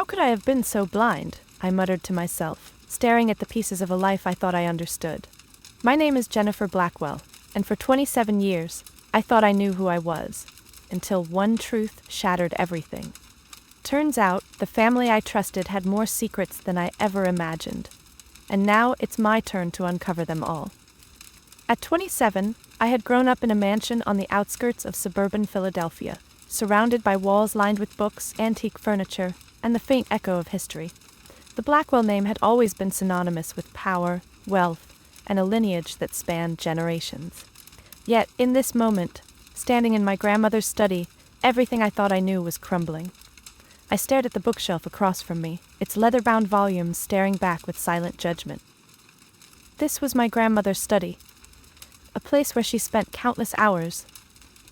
could I have been so blind? I muttered to myself, staring at the pieces of a life I thought I understood. My name is Jennifer Blackwell, and for 27 years, I thought I knew who I was, until one truth shattered everything. Turns out, the family I trusted had more secrets than I ever imagined, and now it's my turn to uncover them all. At 27, I had grown up in a mansion on the outskirts of suburban Philadelphia, surrounded by walls lined with books, antique furniture, and the faint echo of history. The Blackwell name had always been synonymous with power, wealth, and a lineage that spanned generations. Yet, in this moment, standing in my grandmother's study, everything I thought I knew was crumbling. I stared at the bookshelf across from me, its leather-bound volumes staring back with silent judgment. This was my grandmother's study, a place where she spent countless hours,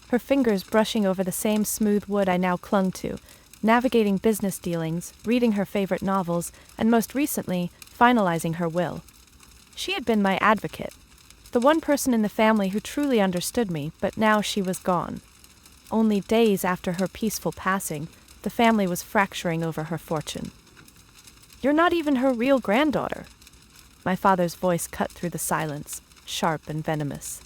her fingers brushing over the same smooth wood I now clung to, navigating business dealings, reading her favorite novels, and most recently, finalizing her will. She had been my advocate, the one person in the family who truly understood me, but now she was gone. Only days after her peaceful passing, the family was fracturing over her fortune. "You're not even her real granddaughter." My father's voice cut through the silence, sharp and venomous.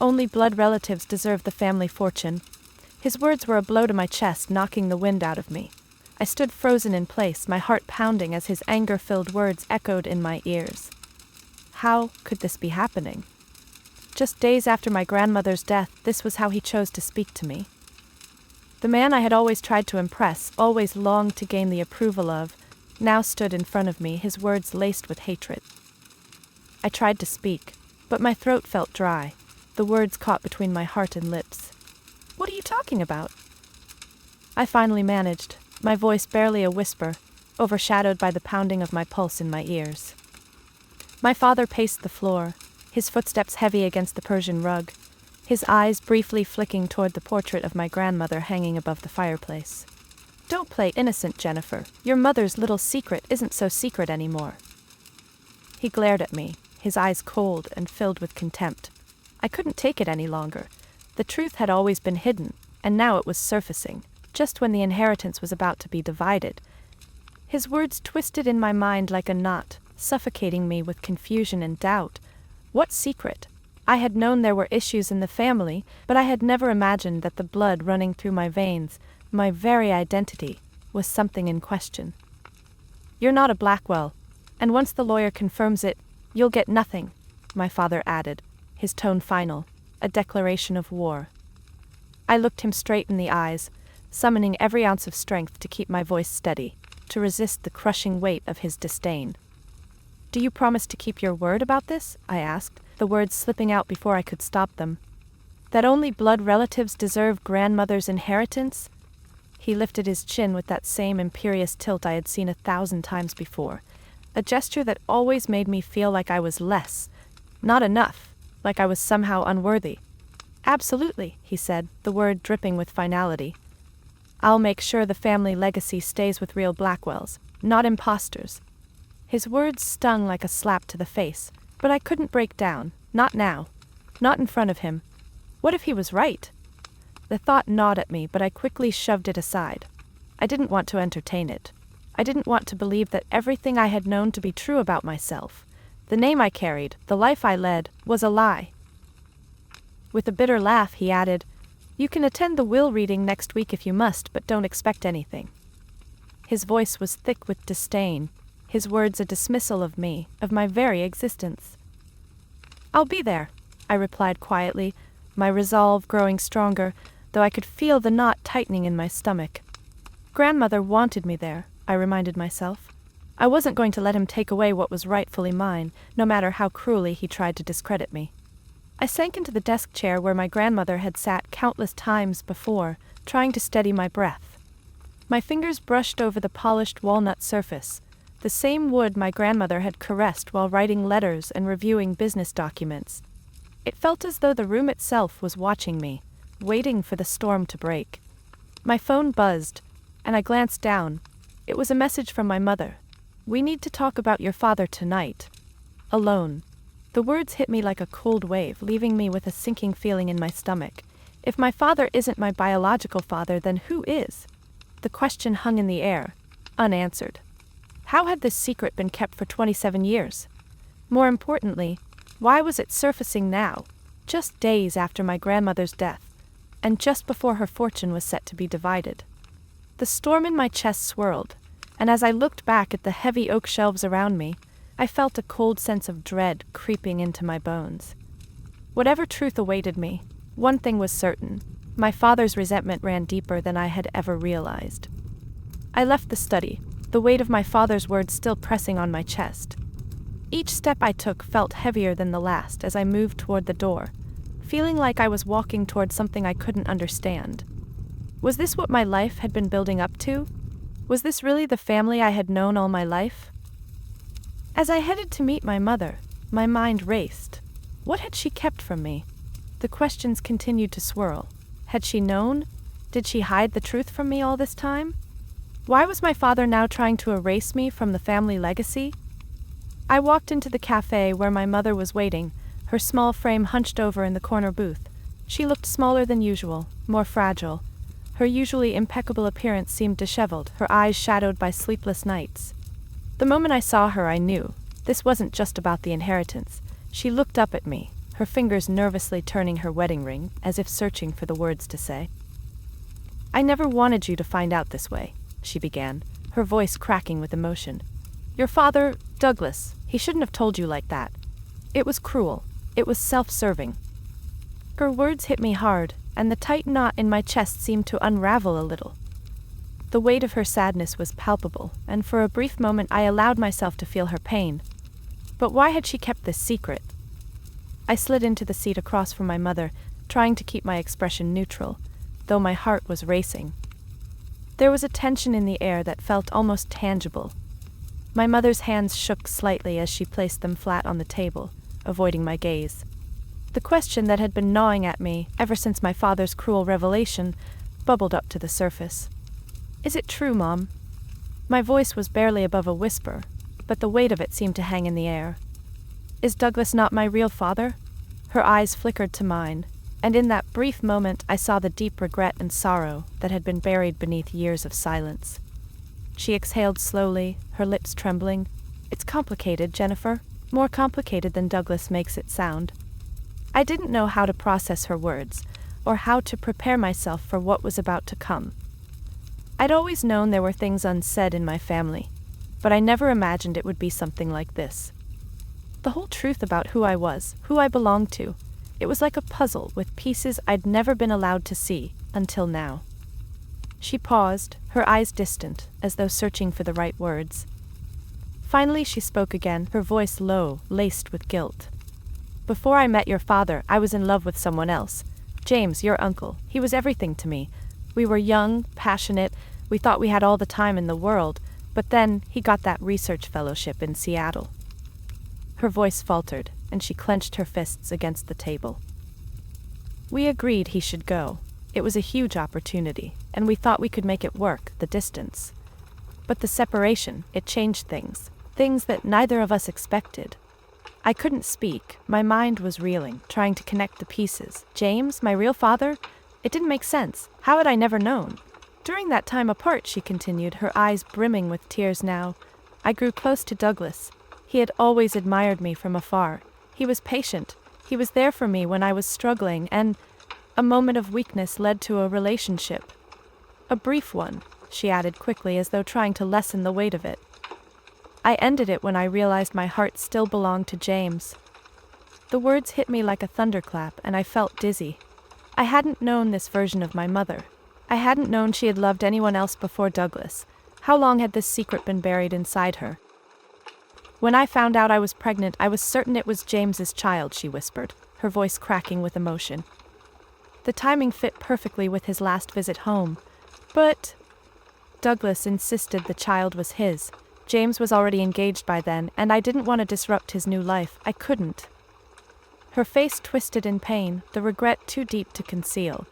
"Only blood relatives deserve the family fortune." His words were a blow to my chest, knocking the wind out of me. I stood frozen in place, my heart pounding as his anger-filled words echoed in my ears. How could this be happening? Just days after my grandmother's death, this was how he chose to speak to me. The man I had always tried to impress, always longed to gain the approval of, now stood in front of me, his words laced with hatred. I tried to speak, but my throat felt dry, the words caught between my heart and lips. "What are you talking about?" I finally managed, my voice barely a whisper, overshadowed by the pounding of my pulse in my ears. My father paced the floor, his footsteps heavy against the Persian rug, his eyes briefly flicking toward the portrait of my grandmother hanging above the fireplace. "Don't play innocent, Jennifer. Your mother's little secret isn't so secret anymore." He glared at me, his eyes cold and filled with contempt. I couldn't take it any longer. The truth had always been hidden, and now it was surfacing, just when the inheritance was about to be divided. His words twisted in my mind like a knot, suffocating me with confusion and doubt. What secret? I had known there were issues in the family, but I had never imagined that the blood running through my veins, my very identity, was something in question. "You're not a Blackwell, and once the lawyer confirms it, you'll get nothing," my father added, his tone final, a declaration of war. I looked him straight in the eyes, summoning every ounce of strength to keep my voice steady, to resist the crushing weight of his disdain. "Do you promise to keep your word about this?" I asked, the words slipping out before I could stop them. "That only blood relatives deserve grandmother's inheritance?" He lifted his chin with that same imperious tilt I had seen 1,000 times before, a gesture that always made me feel like I was less, not enough, like I was somehow unworthy. "Absolutely," he said, the word dripping with finality. "I'll make sure the family legacy stays with real Blackwells, not imposters." His words stung like a slap to the face, but I couldn't break down, not now, not in front of him. What if he was right? The thought gnawed at me, but I quickly shoved it aside. I didn't want to entertain it. I didn't want to believe that everything I had known to be true about myself, the name I carried, the life I led, was a lie. With a bitter laugh, he added, "You can attend the will reading next week if you must, but don't expect anything." His voice was thick with disdain, his words a dismissal of me, of my very existence. "I'll be there," I replied quietly, my resolve growing stronger, though I could feel the knot tightening in my stomach. Grandmother wanted me there, I reminded myself. I wasn't going to let him take away what was rightfully mine, no matter how cruelly he tried to discredit me. I sank into the desk chair where my grandmother had sat countless times before, trying to steady my breath. My fingers brushed over the polished walnut surface, the same wood my grandmother had caressed while writing letters and reviewing business documents. It felt as though the room itself was watching me, waiting for the storm to break. My phone buzzed, and I glanced down. It was a message from my mother. "We need to talk about your father tonight. Alone." The words hit me like a cold wave, leaving me with a sinking feeling in my stomach. If my father isn't my biological father, then who is? The question hung in the air, unanswered. How had this secret been kept for 27 years? More importantly, why was it surfacing now, just days after my grandmother's death, and just before her fortune was set to be divided? The storm in my chest swirled, and as I looked back at the heavy oak shelves around me, I felt a cold sense of dread creeping into my bones. Whatever truth awaited me, one thing was certain: my father's resentment ran deeper than I had ever realized. I left the study, the weight of my father's words still pressing on my chest. Each step I took felt heavier than the last as I moved toward the door, feeling like I was walking toward something I couldn't understand. Was this what my life had been building up to? Was this really the family I had known all my life? As I headed to meet my mother, my mind raced. What had she kept from me? The questions continued to swirl. Had she known? Did she hide the truth from me all this time? Why was my father now trying to erase me from the family legacy? I walked into the cafe where my mother was waiting, her small frame hunched over in the corner booth. She looked smaller than usual, more fragile. Her usually impeccable appearance seemed disheveled, her eyes shadowed by sleepless nights. The moment I saw her, I knew this wasn't just about the inheritance. She looked up at me, her fingers nervously turning her wedding ring, as if searching for the words to say. "I never wanted you to find out this way," she began, her voice cracking with emotion. "Your father, Douglas, he shouldn't have told you like that. It was cruel. It was self-serving." Her words hit me hard, and the tight knot in my chest seemed to unravel a little. The weight of her sadness was palpable, and for a brief moment I allowed myself to feel her pain. But why had she kept this secret? I slid into the seat across from my mother, trying to keep my expression neutral, though my heart was racing. There was a tension in the air that felt almost tangible. My mother's hands shook slightly as she placed them flat on the table, avoiding my gaze. The question that had been gnawing at me ever since my father's cruel revelation bubbled up to the surface. "Is it true, Mom?" My voice was barely above a whisper, but the weight of it seemed to hang in the air. "Is Douglas not my real father?" Her eyes flickered to mine, and in that brief moment I saw the deep regret and sorrow that had been buried beneath years of silence. She exhaled slowly, her lips trembling. "It's complicated, Jennifer. More complicated than Douglas makes it sound." I didn't know how to process her words, or how to prepare myself for what was about to come. I'd always known there were things unsaid in my family, but I never imagined it would be something like this. The whole truth about who I was, who I belonged to, it was like a puzzle with pieces I'd never been allowed to see, until now. She paused, her eyes distant, as though searching for the right words. Finally she spoke again, her voice low, laced with guilt. "Before I met your father, I was in love with someone else. James, your uncle. He was everything to me. We were young, passionate, we thought we had all the time in the world, but then he got that research fellowship in Seattle." Her voice faltered, and she clenched her fists against the table. "We agreed he should go. It was a huge opportunity, and we thought we could make it work, the distance. But the separation, it changed things, things that neither of us expected." I couldn't speak. My mind was reeling, trying to connect the pieces. James, my real father? It didn't make sense. How had I never known? "During that time apart," she continued, her eyes brimming with tears now, "I grew close to Douglas. He had always admired me from afar. He was patient. He was there for me when I was struggling, and a moment of weakness led to a relationship. A brief one," she added quickly as though trying to lessen the weight of it. "I ended it when I realized my heart still belonged to James." The words hit me like a thunderclap, and I felt dizzy. I hadn't known this version of my mother. I hadn't known she had loved anyone else before Douglas. How long had this secret been buried inside her? "When I found out I was pregnant, I was certain it was James's child," she whispered, her voice cracking with emotion. "The timing fit perfectly with his last visit home. But Douglas insisted the child was his. James was already engaged by then, and I didn't want to disrupt his new life. I couldn't." Her face twisted in pain, the regret too deep to conceal.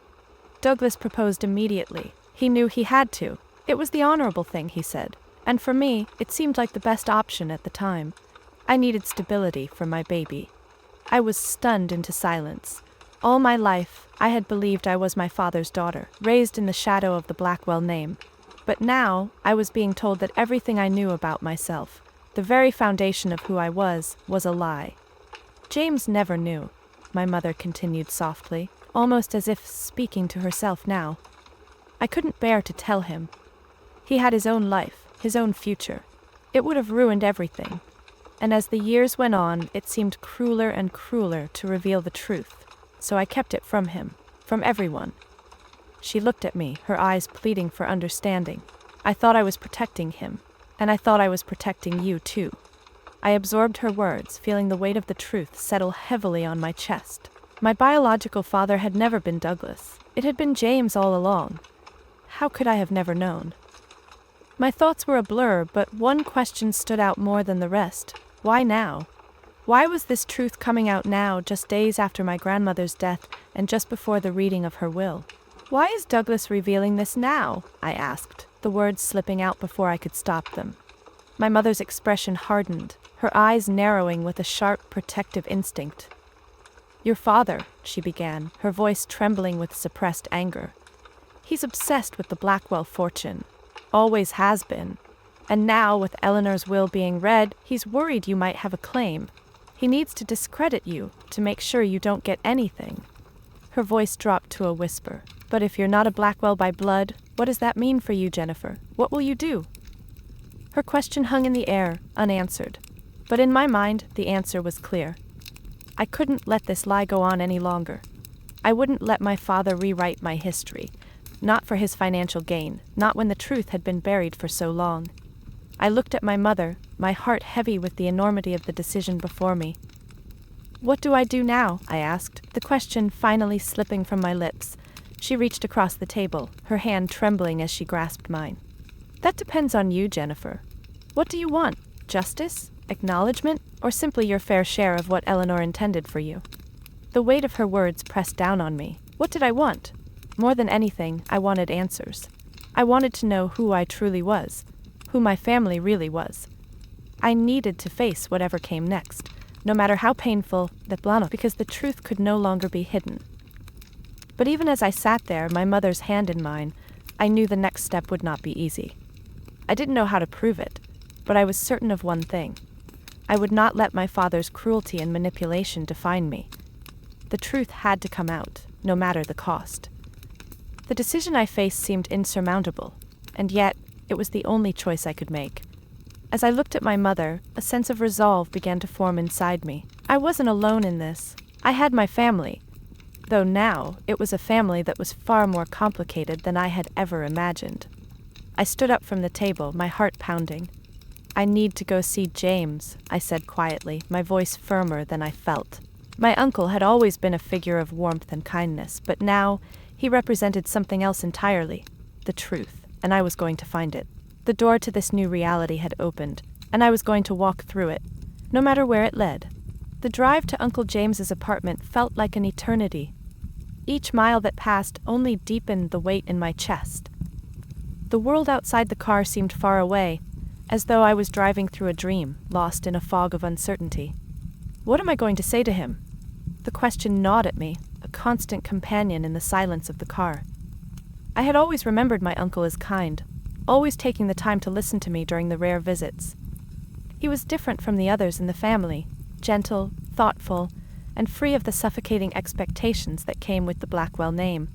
"Douglas proposed immediately. He knew he had to. It was the honorable thing," he said. "And for me, it seemed like the best option at the time. I needed stability for my baby." I was stunned into silence. All my life, I had believed I was my father's daughter, raised in the shadow of the Blackwell name. But now, I was being told that everything I knew about myself, the very foundation of who I was a lie. James never knew, my mother continued softly, almost as if speaking to herself now. I couldn't bear to tell him. He had his own life, his own future. It would have ruined everything. And as the years went on, it seemed crueler and crueler to reveal the truth. So I kept it from him, from everyone. She looked at me, her eyes pleading for understanding. I thought I was protecting him, and I thought I was protecting you too. I absorbed her words, feeling the weight of the truth settle heavily on my chest. My biological father had never been Douglas. It had been James all along. How could I have never known? My thoughts were a blur, but one question stood out more than the rest. Why now? Why was this truth coming out now, just days after my grandmother's death and just before the reading of her will? Why is Douglas revealing this now? I asked, the words slipping out before I could stop them. My mother's expression hardened, her eyes narrowing with a sharp, protective instinct. Your father, she began, her voice trembling with suppressed anger. He's obsessed with the Blackwell fortune. Always has been. And now, with Eleanor's will being read, he's worried you might have a claim. He needs to discredit you, to make sure you don't get anything. Her voice dropped to a whisper. But if you're not a Blackwell by blood, what does that mean for you, Jennifer? What will you do? Her question hung in the air, unanswered. But in my mind, the answer was clear. I couldn't let this lie go on any longer. I wouldn't let my father rewrite my history. Not for his financial gain, not when the truth had been buried for so long. I looked at my mother, my heart heavy with the enormity of the decision before me. What do I do now? I asked, the question finally slipping from my lips. She reached across the table, her hand trembling as she grasped mine. That depends on you, Jennifer. What do you want? Justice? Acknowledgement? Or simply your fair share of what Eleanor intended for you? The weight of her words pressed down on me. What did I want? More than anything, I wanted answers. I wanted to know who I truly was, who my family really was. I needed to face whatever came next, no matter how painful, because the truth could no longer be hidden. But even as I sat there, my mother's hand in mine, I knew the next step would not be easy. I didn't know how to prove it, but I was certain of one thing. I would not let my father's cruelty and manipulation define me. The truth had to come out, no matter the cost. The decision I faced seemed insurmountable, and yet it was the only choice I could make. As I looked at my mother, a sense of resolve began to form inside me. I wasn't alone in this. I had my family, though now it was a family that was far more complicated than I had ever imagined. I stood up from the table, my heart pounding. I need to go see James, I said quietly, my voice firmer than I felt. My uncle had always been a figure of warmth and kindness, but now he represented something else entirely, the truth, and I was going to find it. The door to this new reality had opened, and I was going to walk through it, no matter where it led. The drive to Uncle James's apartment felt like an eternity. Each mile that passed only deepened the weight in my chest. The world outside the car seemed far away, as though I was driving through a dream, lost in a fog of uncertainty. What am I going to say to him? The question gnawed at me, a constant companion in the silence of the car. I had always remembered my uncle as kind, always taking the time to listen to me during the rare visits. He was different from the others in the family, gentle, thoughtful, and free of the suffocating expectations that came with the Blackwell name.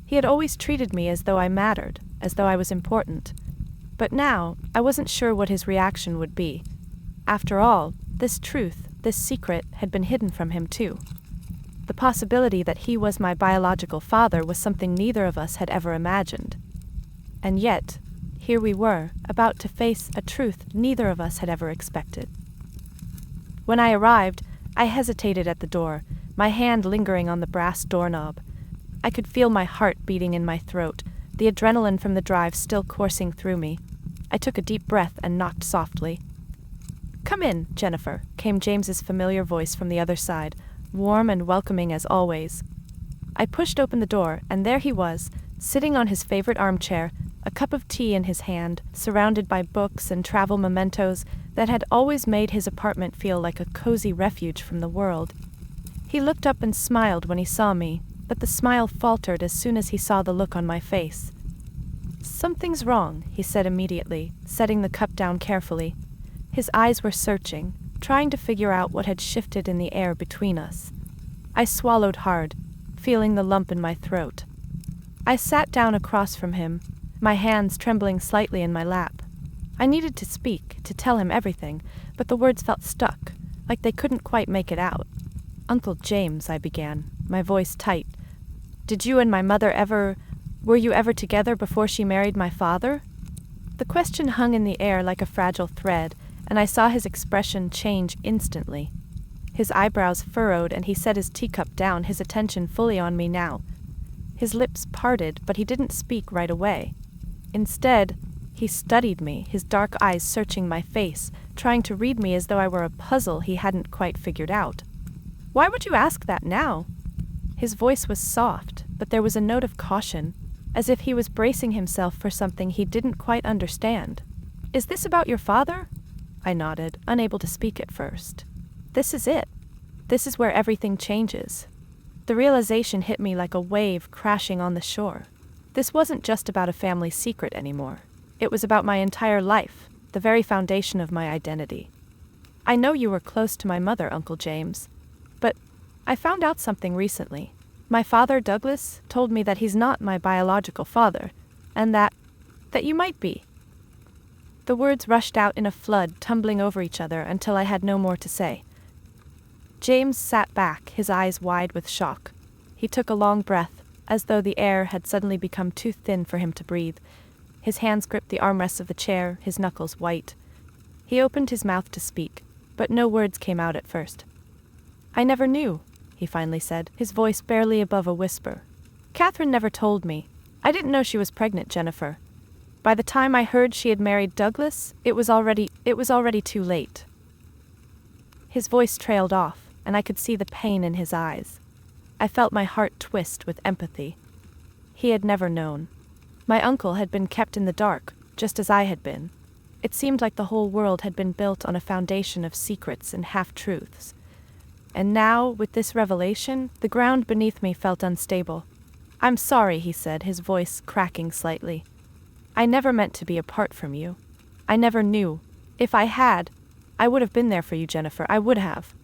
He had always treated me as though I mattered, as though I was important. But now, I wasn't sure what his reaction would be. After all, this truth, this secret, had been hidden from him too. The possibility that he was my biological father was something neither of us had ever imagined. And yet, here we were, about to face a truth neither of us had ever expected. When I arrived, I hesitated at the door, my hand lingering on the brass doorknob. I could feel my heart beating in my throat, the adrenaline from the drive still coursing through me. I took a deep breath and knocked softly. "Come in, Jennifer," came James's familiar voice from the other side, warm and welcoming as always. I pushed open the door, and there he was, sitting on his favorite armchair, a cup of tea in his hand, surrounded by books and travel mementos that had always made his apartment feel like a cozy refuge from the world. He looked up and smiled when he saw me, but the smile faltered as soon as he saw the look on my face. "Something's wrong," he said immediately, setting the cup down carefully. His eyes were searching, trying to figure out what had shifted in the air between us. I swallowed hard, feeling the lump in my throat. I sat down across from him, my hands trembling slightly in my lap. I needed to speak, to tell him everything, but the words felt stuck, like they couldn't quite make it out. "Uncle James," I began, my voice tight. "Did you and my mother were you ever together before she married my father?" The question hung in the air like a fragile thread, and I saw his expression change instantly. His eyebrows furrowed and he set his teacup down, his attention fully on me now. His lips parted, but he didn't speak right away. Instead, he studied me, his dark eyes searching my face, trying to read me as though I were a puzzle he hadn't quite figured out. "Why would you ask that now?" His voice was soft, but there was a note of caution, as if he was bracing himself for something he didn't quite understand. "Is this about your father?" I nodded, unable to speak at first. "This is it. This is where everything changes." The realization hit me like a wave crashing on the shore. This wasn't just about a family secret anymore. It was about my entire life, the very foundation of my identity. "I know you were close to my mother, Uncle James, but I found out something recently. My father, Douglas, told me that he's not my biological father, and that you might be." The words rushed out in a flood, tumbling over each other until I had no more to say. James sat back, his eyes wide with shock. He took a long breath, as though the air had suddenly become too thin for him to breathe. His hands gripped the armrests of the chair, his knuckles white. He opened his mouth to speak, but no words came out at first. "I never knew," he finally said, his voice barely above a whisper. "Catherine never told me. I didn't know she was pregnant, Jennifer. By the time I heard she had married Douglas, it was already too late." His voice trailed off, and I could see the pain in his eyes. I felt my heart twist with empathy. He had never known. My uncle had been kept in the dark, just as I had been. It seemed like the whole world had been built on a foundation of secrets and half-truths. And now, with this revelation, the ground beneath me felt unstable. "I'm sorry," he said, his voice cracking slightly. "I never meant to be apart from you. I never knew. If I had, I would have been there for you, Jennifer. I would have."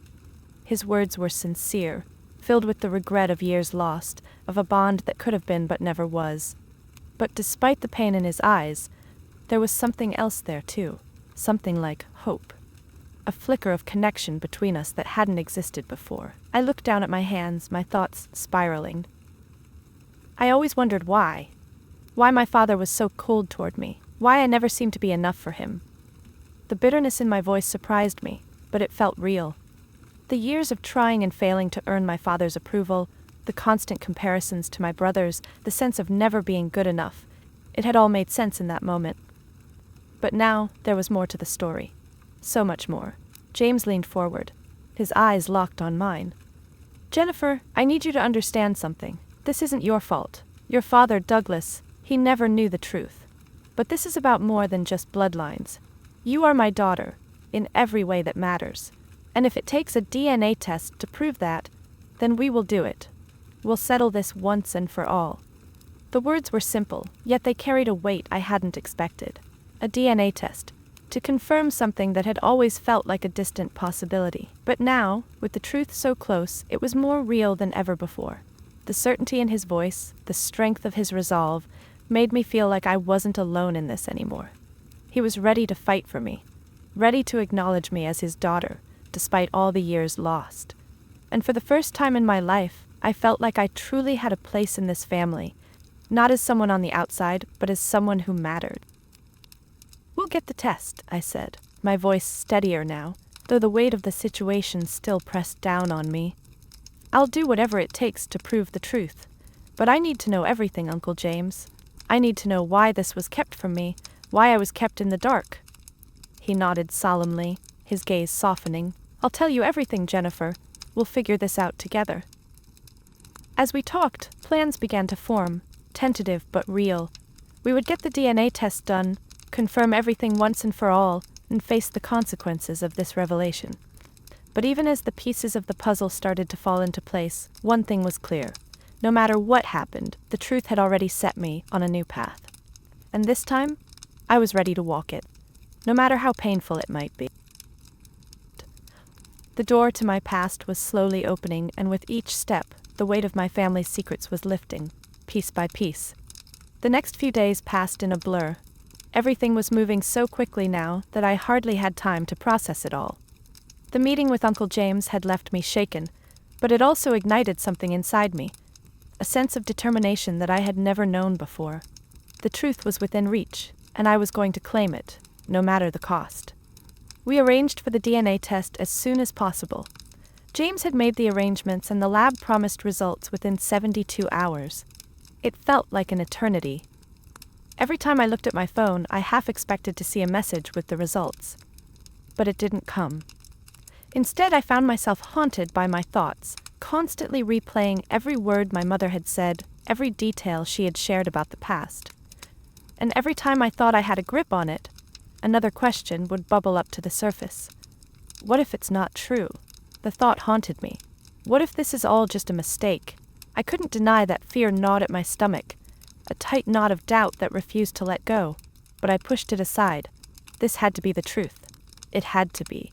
His words were sincere, filled with the regret of years lost, of a bond that could have been but never was. But despite the pain in his eyes, there was something else there too, something like hope. A flicker of connection between us that hadn't existed before. I looked down at my hands, my thoughts spiraling. I always wondered why. Why my father was so cold toward me. Why I never seemed to be enough for him. The bitterness in my voice surprised me, but it felt real. The years of trying and failing to earn my father's approval, the constant comparisons to my brothers, the sense of never being good enough, it had all made sense in that moment. But now there was more to the story. So much more. James leaned forward, his eyes locked on mine. "Jennifer, I need you to understand something. This isn't your fault. Your father, Douglas, he never knew the truth. But this is about more than just bloodlines. You are my daughter, in every way that matters. And if it takes a DNA test to prove that, then we will do it. We'll settle this once and for all." The words were simple, yet they carried a weight I hadn't expected. A DNA test, to confirm something that had always felt like a distant possibility. But now, with the truth so close, it was more real than ever before. The certainty in his voice, the strength of his resolve, made me feel like I wasn't alone in this anymore. He was ready to fight for me, ready to acknowledge me as his daughter, despite all the years lost. And for the first time in my life, I felt like I truly had a place in this family, not as someone on the outside, but as someone who mattered. "We'll get the test," I said, my voice steadier now, though the weight of the situation still pressed down on me. "I'll do whatever it takes to prove the truth. But I need to know everything, Uncle James. I need to know why this was kept from me, why I was kept in the dark." He nodded solemnly, his gaze softening. "I'll tell you everything, Jennifer. We'll figure this out together." As we talked, plans began to form, tentative but real. We would get the DNA test done, confirm everything once and for all, and face the consequences of this revelation. But even as the pieces of the puzzle started to fall into place, one thing was clear. No matter what happened, the truth had already set me on a new path. and this time, I was ready to walk it, no matter how painful it might be. The door to my past was slowly opening, and with each step, the weight of my family's secrets was lifting, piece by piece. The next few days passed in a blur. Everything was moving so quickly now that I hardly had time to process it all. The meeting with Uncle James had left me shaken, but it also ignited something inside me, a sense of determination that I had never known before. The truth was within reach, and I was going to claim it, no matter the cost. We arranged for the DNA test as soon as possible. James had made the arrangements, and the lab promised results within 72 hours. It felt like an eternity. Every time I looked at my phone, I half expected to see a message with the results. But it didn't come. Instead, I found myself haunted by my thoughts, constantly replaying every word my mother had said, every detail she had shared about the past. And every time I thought I had a grip on it, another question would bubble up to the surface. What if it's not true? The thought haunted me. What if this is all just a mistake? I couldn't deny that fear gnawed at my stomach, a tight knot of doubt that refused to let go, but I pushed it aside. This had to be the truth. It had to be.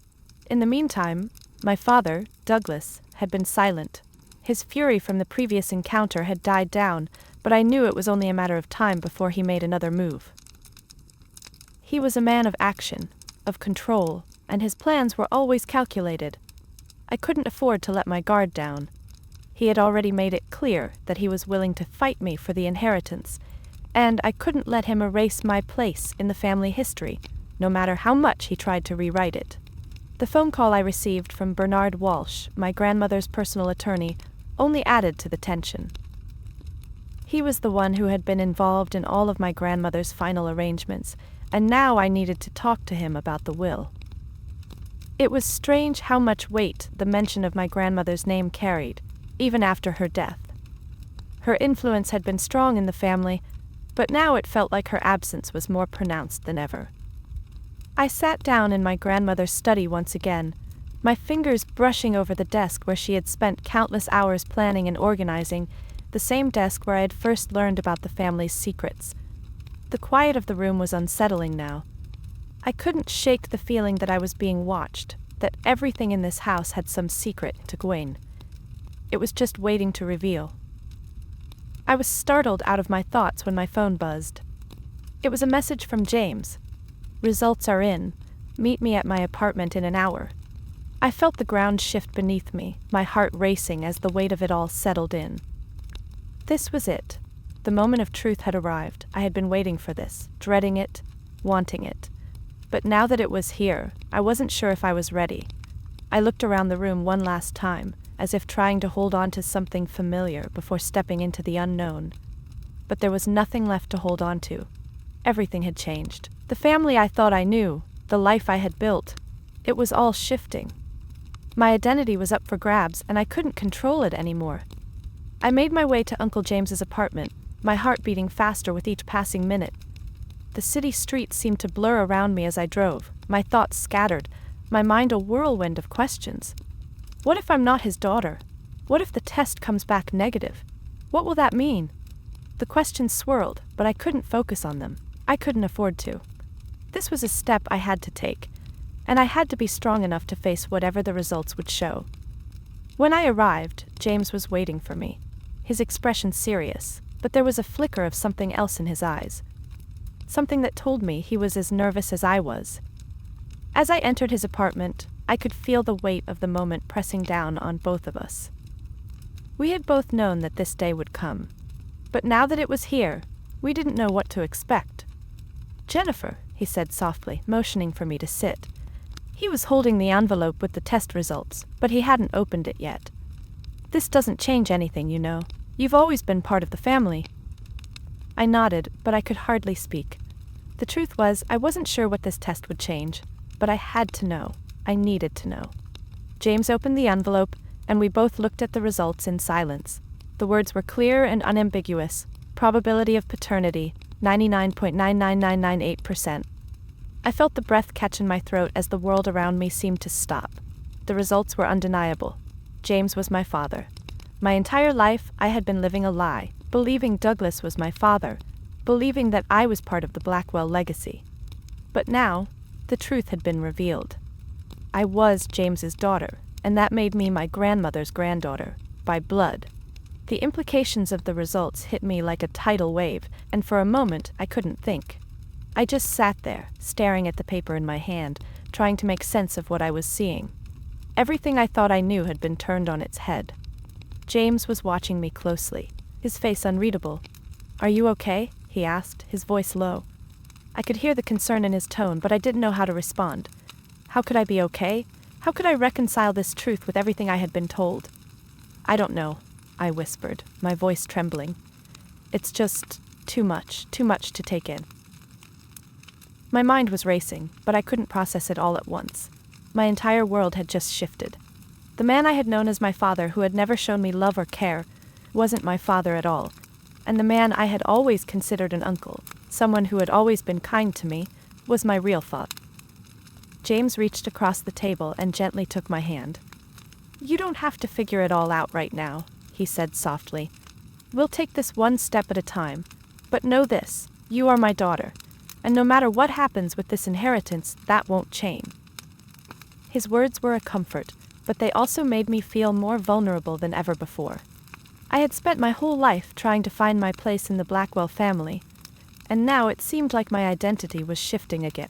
In the meantime, my father, Douglas, had been silent. His fury from the previous encounter had died down, but I knew it was only a matter of time before he made another move. He was a man of action, of control, and his plans were always calculated. I couldn't afford to let my guard down. He had already made it clear that he was willing to fight me for the inheritance, and I couldn't let him erase my place in the family history, no matter how much he tried to rewrite it. The phone call I received from Bernard Walsh, my grandmother's personal attorney, only added to the tension. He was the one who had been involved in all of my grandmother's final arrangements, and now I needed to talk to him about the will. It was strange how much weight the mention of my grandmother's name carried, even after her death. Her influence had been strong in the family, but now it felt like her absence was more pronounced than ever. I sat down in my grandmother's study once again, my fingers brushing over the desk where she had spent countless hours planning and organizing, the same desk where I had first learned about the family's secrets. The quiet of the room was unsettling now. I couldn't shake the feeling that I was being watched, that everything in this house had some secret to Gwen. It was just waiting to reveal. I was startled out of my thoughts when my phone buzzed. It was a message from James. Results are in. Meet me at my apartment in an hour. I felt the ground shift beneath me, my heart racing as the weight of it all settled in. This was it. The moment of truth had arrived. I had been waiting for this, dreading it, wanting it. But now that it was here, I wasn't sure if I was ready. I looked around the room one last time, as if trying to hold on to something familiar before stepping into the unknown. But there was nothing left to hold on to. Everything had changed. The family I thought I knew, the life I had built, it was all shifting. My identity was up for grabs, and I couldn't control it anymore. I made my way to Uncle James's apartment, my heart beating faster with each passing minute. The city streets seemed to blur around me as I drove, my thoughts scattered, my mind a whirlwind of questions. What if I'm not his daughter? What if the test comes back negative? What will that mean? The questions swirled, but I couldn't focus on them. I couldn't afford to. This was a step I had to take, and I had to be strong enough to face whatever the results would show. When I arrived, James was waiting for me, his expression serious, but there was a flicker of something else in his eyes. Something that told me he was as nervous as I was. As I entered his apartment, I could feel the weight of the moment pressing down on both of us. We had both known that this day would come, but now that it was here, we didn't know what to expect. "Jennifer," he said softly, motioning for me to sit. He was holding the envelope with the test results, but he hadn't opened it yet. "This doesn't change anything, you know. You've always been part of the family." I nodded, but I could hardly speak. The truth was, I wasn't sure what this test would change, but I had to know. I needed to know. James opened the envelope, and we both looked at the results in silence. The words were clear and unambiguous. Probability of paternity, 99.99998%. I felt the breath catch in my throat as the world around me seemed to stop. The results were undeniable. James was my father. My entire life, I had been living a lie, believing Douglas was my father, believing that I was part of the Blackwell legacy. But now, the truth had been revealed. I was James's daughter, and that made me my grandmother's granddaughter, by blood. The implications of the results hit me like a tidal wave, and for a moment I couldn't think. I just sat there, staring at the paper in my hand, trying to make sense of what I was seeing. Everything I thought I knew had been turned on its head. James was watching me closely, his face unreadable. "Are you okay?" he asked, his voice low. I could hear the concern in his tone, but I didn't know how to respond. How could I be okay? How could I reconcile this truth with everything I had been told? "I don't know," I whispered, my voice trembling. "It's just too much to take in." My mind was racing, but I couldn't process it all at once. My entire world had just shifted. The man I had known as my father, who had never shown me love or care, wasn't my father at all. And the man I had always considered an uncle, someone who had always been kind to me, was my real father. James reached across the table and gently took my hand. "You don't have to figure it all out right now," he said softly. "We'll take this one step at a time. But know this, you are my daughter, and no matter what happens with this inheritance, that won't change." His words were a comfort, but they also made me feel more vulnerable than ever before. I had spent my whole life trying to find my place in the Blackwell family, and now it seemed like my identity was shifting again.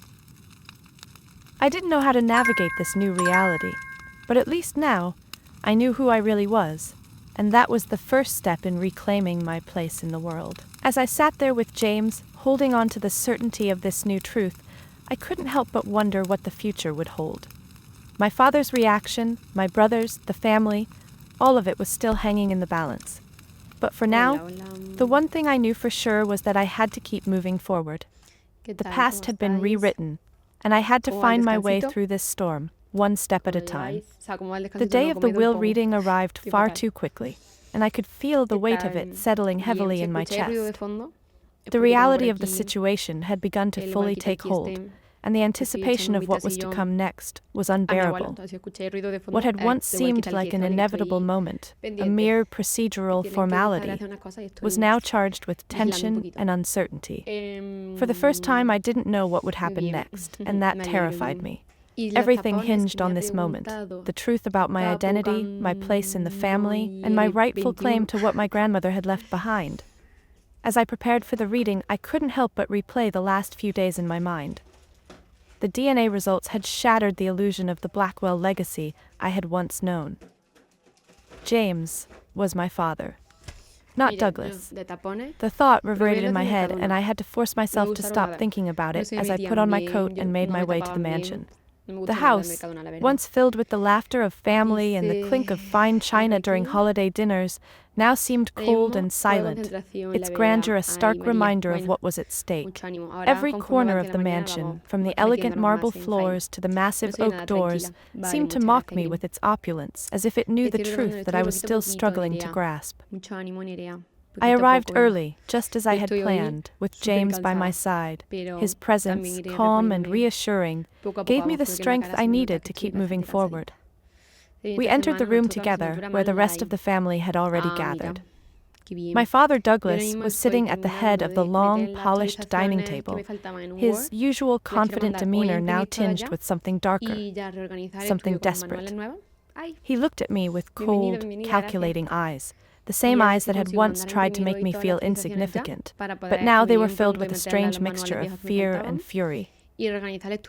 I didn't know how to navigate this new reality, but at least now, I knew who I really was, and that was the first step in reclaiming my place in the world. As I sat there with James, holding on to the certainty of this new truth, I couldn't help but wonder what the future would hold. My father's reaction, my brothers, the family, all of it was still hanging in the balance. But for now, the one thing I knew for sure was that I had to keep moving forward. The past had been rewritten, and I had to find my way through this storm, one step at a time. The day of the will reading arrived far too quickly, and I could feel the weight of it settling heavily in my chest. The reality of the situation had begun to fully take hold, and the anticipation of what was to come next was unbearable. What had once seemed like an inevitable moment, a mere procedural formality, was now charged with tension and uncertainty. For the first time, I didn't know what would happen next, and that terrified me. Everything hinged on this moment, the truth about my identity, my place in the family, and my rightful claim to what my grandmother had left behind. As I prepared for the reading, I couldn't help but replay the last few days in my mind. The DNA results had shattered the illusion of the Blackwell legacy I had once known. James was my father, not Douglas. The thought reverted in my head, and I had to force myself to stop thinking about it as I put on my coat and made my way to the mansion. The house, once filled with the laughter of family and the clink of fine china during holiday dinners, now seemed cold and silent, its grandeur a stark reminder of what was at stake. Every corner of the mansion, from the elegant marble floors to the massive oak doors, seemed to mock me with its opulence, as if it knew the truth that I was still struggling to grasp. I arrived early, just as I had planned, with James by my side. His presence, calm and reassuring, gave me the strength I needed to keep moving forward. We entered the room together, where the rest of the family had already gathered. My father, Douglas, was sitting at the head of the long, polished dining table, his usual confident demeanor now tinged with something darker, something desperate. He looked at me with cold, calculating eyes, the same eyes that had once tried to make me feel insignificant, but now they were filled with a strange mixture of fear and fury.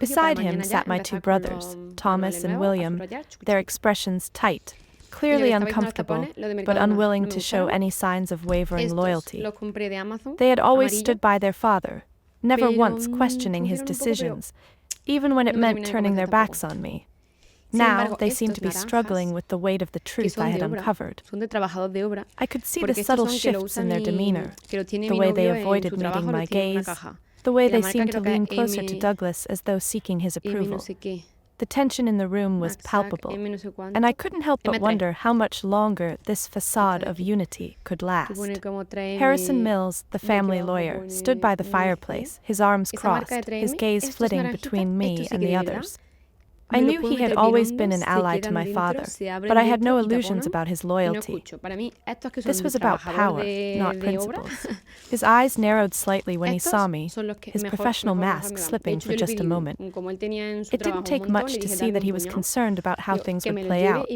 Beside him sat my two brothers, Thomas and William, their expressions tight, clearly uncomfortable, but unwilling to show any signs of wavering loyalty. They had always stood by their father, never once questioning his decisions, even when it meant turning their backs on me. Now, they seemed to be struggling with the weight of the truth I had uncovered. I could see the subtle shifts in their demeanor, the way they avoided meeting my gaze, the way they seemed to lean closer to Douglas as though seeking his approval. The tension in the room was palpable, and I couldn't help but wonder how much longer this facade of unity could last. Harrison Mills, the family lawyer, stood by the fireplace, his arms crossed, his gaze flitting between me and the others. I knew he had always been an ally to my father, but I had no illusions about his loyalty. This was about power, not principles. His eyes narrowed slightly when he saw me, his professional mask slipping for just a moment. It didn't take much to see that he was concerned about how things would play out.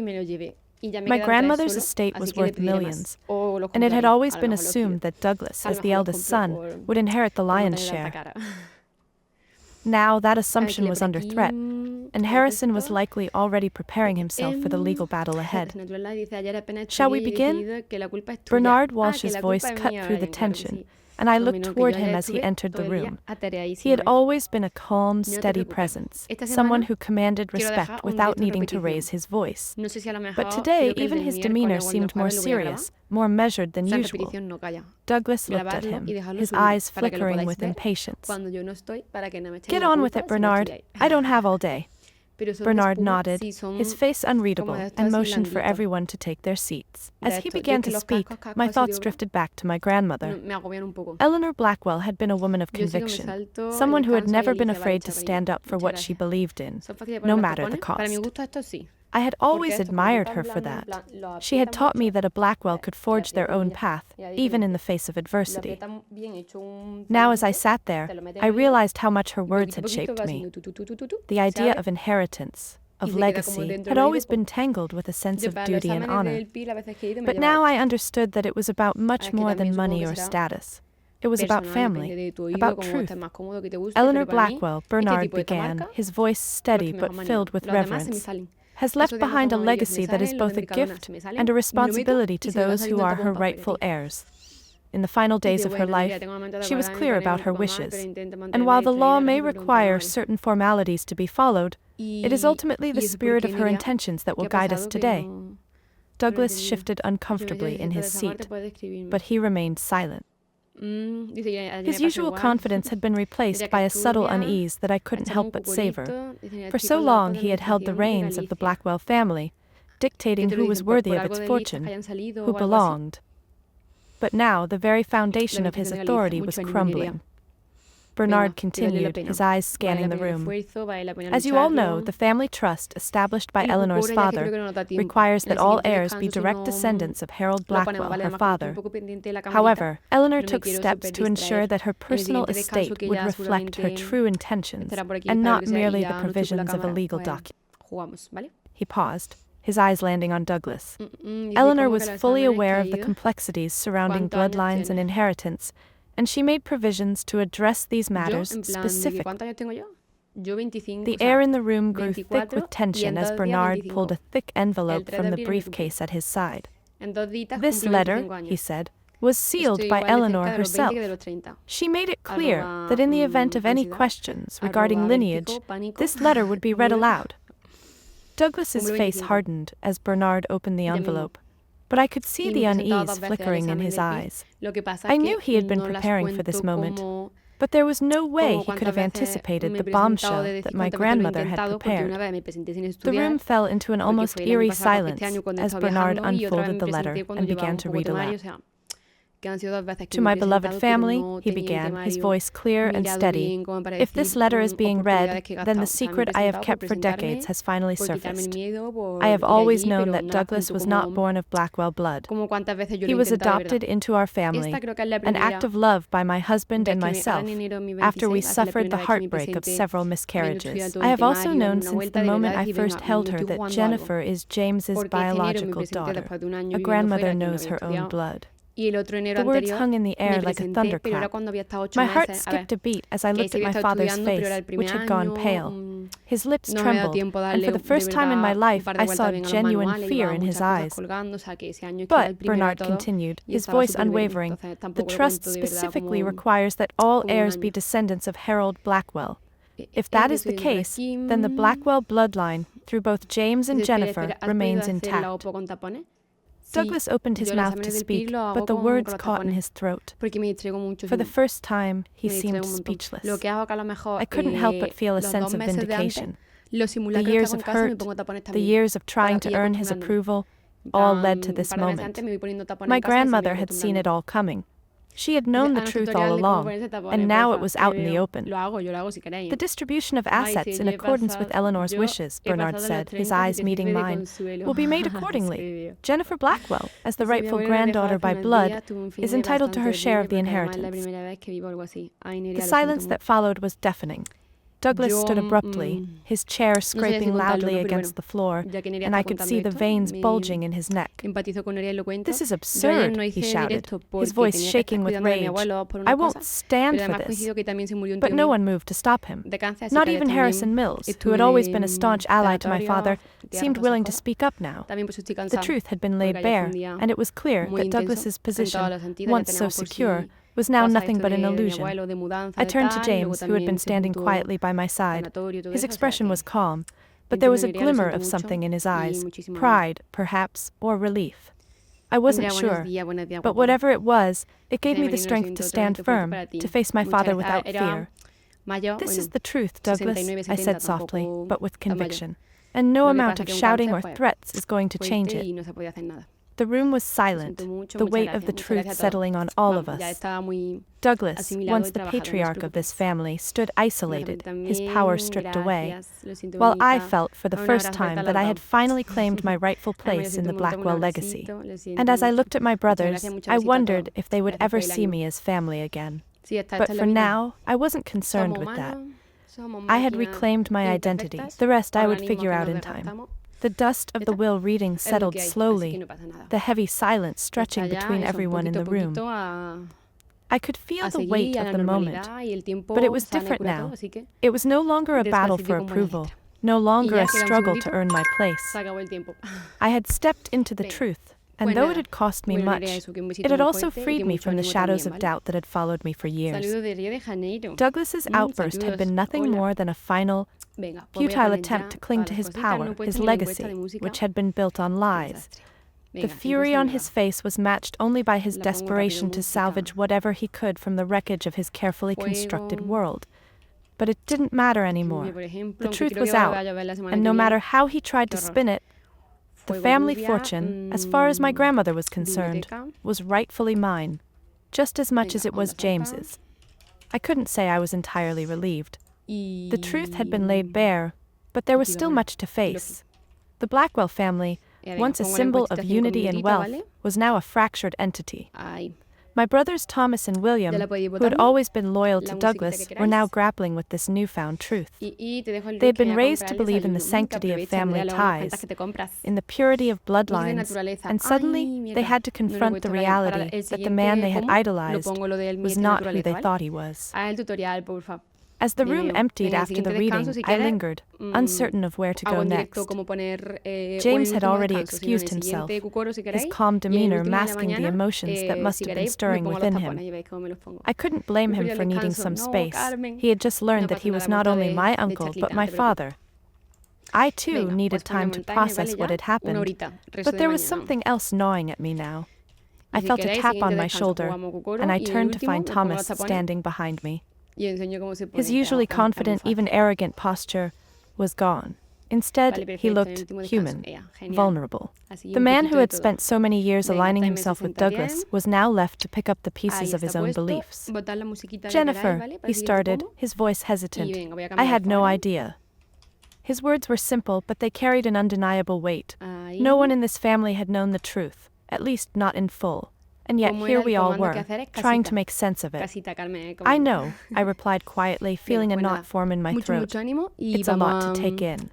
My grandmother's estate was worth millions, and it had always been assumed that Douglas, as the eldest son, would inherit the lion's share. Now that assumption was under threat, and Harrison was likely already preparing himself for the legal battle ahead. Shall we begin? Bernard Walsh's voice cut through the tension, and I looked toward him as he entered the room. He had always been a calm, steady presence, someone who commanded respect without needing to raise his voice. But today, even his demeanor seemed more serious, more measured than usual. Douglas looked at him, his eyes flickering with impatience. "Get on with it, Bernard. I don't have all day." Bernard nodded, his face unreadable, and motioned for everyone to take their seats. As he began to speak, my thoughts drifted back to my grandmother. Eleanor Blackwell had been a woman of conviction, someone who had never been afraid to stand up for what she believed in, no matter the cost. I had always admired her for that. She had taught me that a Blackwell could forge their own path, even in the face of adversity. Now as I sat there, I realized how much her words had shaped me. The idea of inheritance, of legacy, had always been tangled with a sense of duty and honor. But now I understood that it was about much more than money or status. It was about family, about truth. Eleanor Blackwell, Bernard began, his voice steady but filled with reverence, has left behind a legacy that is both a gift and a responsibility to those who are her rightful heirs. In the final days of her life, she was clear about her wishes, and while the law may require certain formalities to be followed, it is ultimately the spirit of her intentions that will guide us today. Douglas shifted uncomfortably in his seat, but he remained silent. His usual confidence had been replaced by a subtle unease that I couldn't help but savor. For so long he had held the reins of the Blackwell family, dictating who was worthy of its fortune, who belonged. But now the very foundation of his authority was crumbling. Bernard continued, his eyes scanning the room. As you all know, the family trust established by Eleanor's father requires that all heirs be direct descendants of Harold Blackwell, her father. However, Eleanor took steps to ensure that her personal estate would reflect her true intentions and not merely the provisions of a legal document. He paused, his eyes landing on Douglas. Eleanor was fully aware of the complexities surrounding bloodlines and inheritance, and she made provisions to address these matters specifically. The air in the room grew thick with tension as Bernard pulled a thick envelope from the briefcase at his side. "This letter," he said, "was sealed by Eleanor herself. She made it clear that in the event of any questions regarding lineage, this letter would be read aloud." Douglas's face hardened as Bernard opened the envelope, but I could see the unease flickering in his eyes. I knew he had been preparing for this moment, but there was no way he could have anticipated the bombshell that my grandmother had prepared. The room fell into an almost eerie silence as Bernard unfolded the letter and began to read aloud. "To my beloved family," he began, his voice clear and steady, "if this letter is being read, then the secret I have kept for decades has finally surfaced. I have always known that Douglas was not born of Blackwell blood. He was adopted into our family, an act of love by my husband and myself, after we suffered the heartbreak of several miscarriages. I have also known since the moment I first held her that Jennifer is James's biological daughter. A grandmother knows her own blood." The words hung in the air like a thunderclap. My heart skipped a beat as I looked at my father's face, which had gone pale. His lips trembled, and for the first time in my life I saw genuine fear in his eyes. "But," Bernard continued, his voice unwavering, "the trust specifically requires that all heirs be descendants of Harold Blackwell. If that is the case, then the Blackwell bloodline, through both James and Jennifer, remains intact." Douglas opened his mouth to speak, but the words caught in his throat. For the first time, he seemed speechless. I couldn't help but feel a sense of vindication. The years of hurt, the years of trying to earn his approval, all led to this moment. My grandmother had seen it all coming. She had known the truth all along, and now it was out in the open. The distribution of assets in accordance with Eleanor's wishes, Bernard said, his eyes meeting mine, will be made accordingly. Jennifer Blackwell, as the rightful granddaughter by blood, is entitled to her share of the inheritance. The silence that followed was deafening. Douglas stood abruptly, his chair scraping loudly against the floor, and I could see the veins bulging in his neck. "This is absurd," he shouted, his voice shaking with rage. "I won't stand for this." But no one moved to stop him. Not even Harrison Mills, who had always been a staunch ally to my father, seemed willing to speak up now. The truth had been laid bare, and it was clear that Douglas's position, once so secure, was now nothing but an illusion. I turned to James, who had been standing quietly by my side. His expression was calm, but there was a glimmer of something in his eyes, pride, perhaps, or relief. I wasn't sure, but whatever it was, it gave me the strength to stand firm, to face my father without fear. "This is the truth, Douglas," I said softly, but with conviction, "and no amount of shouting or threats is going to change it." The room was silent, the weight of the truth settling on all of us. Douglas, once the patriarch of this family, stood isolated, his power stripped away, while I felt for the first time that I had finally claimed my rightful place in the Blackwell legacy. And as I looked at my brothers, I wondered if they would ever see me as family again. But for now, I wasn't concerned with that. I had reclaimed my identity. The rest I would figure out in time. The dust of the will reading settled slowly, the heavy silence stretching between everyone in the room. I could feel the weight of the moment, but it was different now. It was no longer a battle for approval, no longer a struggle to earn my place. I had stepped into the truth, and though it had cost me much, it had also freed me from the shadows of doubt that had followed me for years. Douglas's outburst had been nothing more than a final, futile attempt to cling to his power, his legacy, which had been built on lies. The fury on his face was matched only by his desperation to salvage whatever he could from the wreckage of his carefully constructed world. But it didn't matter anymore. The truth was out, and no matter how he tried to spin it, the family fortune, as far as my grandmother was concerned, was rightfully mine, just as much as it was James's. I couldn't say I was entirely relieved. The truth had been laid bare, but there was still much to face. The Blackwell family, once a symbol of unity and wealth, was now a fractured entity. My brothers Thomas and William, who had always been loyal to Douglas, were now grappling with this newfound truth. They had been raised to believe in the sanctity of family ties, in the purity of bloodlines, and suddenly they had to confront the reality that the man they had idolized was not who they thought he was. As the room emptied after the reading, I lingered, uncertain of where to go next. James had already excused himself, his calm demeanor masking the emotions that must have been stirring within him. I couldn't blame him for needing some space. He had just learned that he was not only my uncle, but my father. I, too, needed time to process what had happened, but there was something else gnawing at me now. I felt a tap on my shoulder, and I turned to find Thomas standing behind me. His usually confident, even arrogant posture was gone. Instead, he looked human, vulnerable. The man who had spent so many years aligning himself with Douglas was now left to pick up the pieces of his own beliefs. "Jennifer," he started, his voice hesitant. I had no idea. His words were simple, but they carried an undeniable weight. No one in this family had known the truth, at least not in full. And yet here we all were, trying to make sense of it. "I know," I replied quietly, feeling a knot form in my throat. "It's a lot to take in."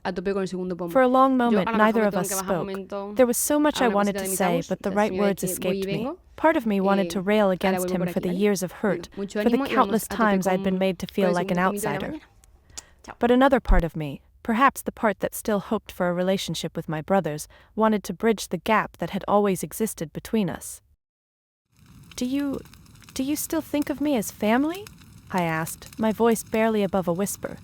For a long moment, neither of us spoke. There was so much I wanted to say, but the right words escaped me. Part of me wanted to rail against him for the years of hurt, for the countless times I'd been made to feel like an outsider. But another part of me, perhaps the part that still hoped for a relationship with my brothers, wanted to bridge the gap that had always existed between us. Do you still think of me as family?" I asked, my voice barely above a whisper.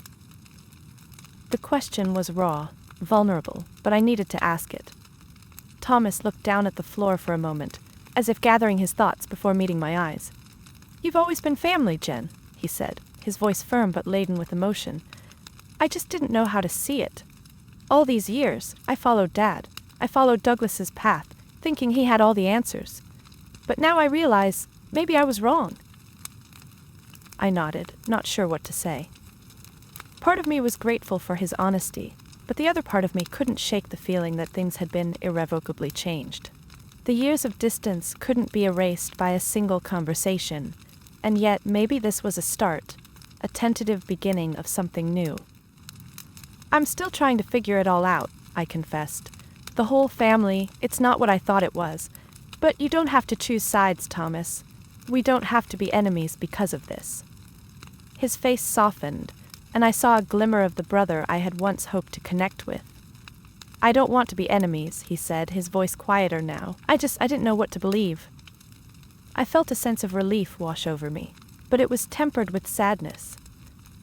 The question was raw, vulnerable, but I needed to ask it. Thomas looked down at the floor for a moment, as if gathering his thoughts before meeting my eyes. "You've always been family, Jen," he said, his voice firm but laden with emotion. "I just didn't know how to see it. All these years, I followed Dad. I followed Douglas's path, thinking he had all the answers. But now I realize Maybe I was wrong. I nodded, not sure what to say. Part of me was grateful for his honesty, but the other part of me couldn't shake the feeling that things had been irrevocably changed. The years of distance couldn't be erased by a single conversation, and yet maybe this was a start, a tentative beginning of something new. I'm still trying to figure it all out, I confessed. The whole family, it's not what I thought it was. But you don't have to choose sides, Thomas. We don't have to be enemies because of this. His face softened, and I saw a glimmer of the brother I had once hoped to connect with. I don't want to be enemies, he said, his voice quieter now. I didn't know what to believe. I felt a sense of relief wash over me, but it was tempered with sadness.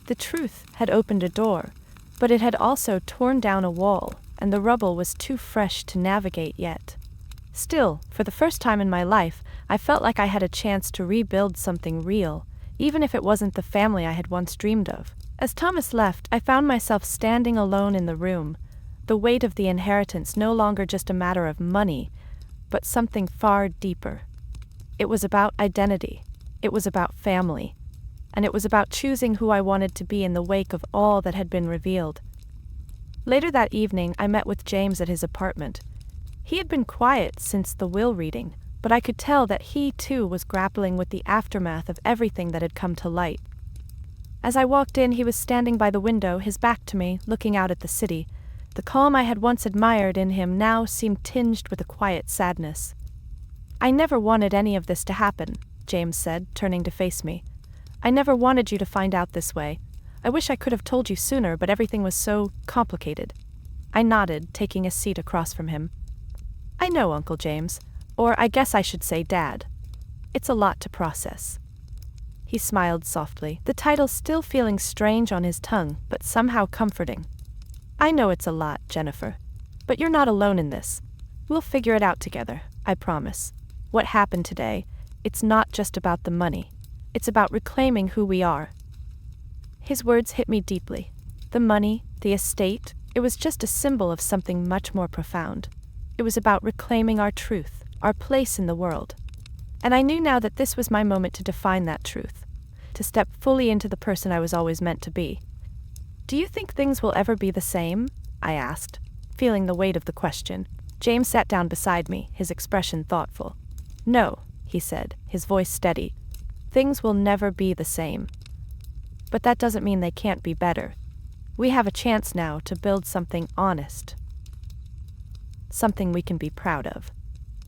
The truth had opened a door, but it had also torn down a wall, and the rubble was too fresh to navigate yet. Still, for the first time in my life, I felt like I had a chance to rebuild something real, even if it wasn't the family I had once dreamed of. As Thomas left, I found myself standing alone in the room, the weight of the inheritance no longer just a matter of money, but something far deeper. It was about identity, it was about family, and it was about choosing who I wanted to be in the wake of all that had been revealed. Later that evening, I met with James at his apartment. He had been quiet since the will reading, but I could tell that he too was grappling with the aftermath of everything that had come to light. As I walked in, he was standing by the window, his back to me, looking out at the city. The calm I had once admired in him now seemed tinged with a quiet sadness. I never wanted any of this to happen, James said, turning to face me. I never wanted you to find out this way. I wish I could have told you sooner, but everything was so complicated. I nodded, taking a seat across from him. I know, Uncle James, or I guess I should say Dad. It's a lot to process. He smiled softly, the title still feeling strange on his tongue, but somehow comforting. I know it's a lot, Jennifer, but you're not alone in this. We'll figure it out together, I promise. What happened today, it's not just about the money. It's about reclaiming who we are. His words hit me deeply. The money, the estate, it was just a symbol of something much more profound. It was about reclaiming our truth, our place in the world. And I knew now that this was my moment to define that truth, to step fully into the person I was always meant to be. Do you think things will ever be the same? I asked, feeling the weight of the question. James sat down beside me, his expression thoughtful. No, he said, his voice steady. Things will never be the same. But that doesn't mean they can't be better. We have a chance now to build something honest. Something we can be proud of.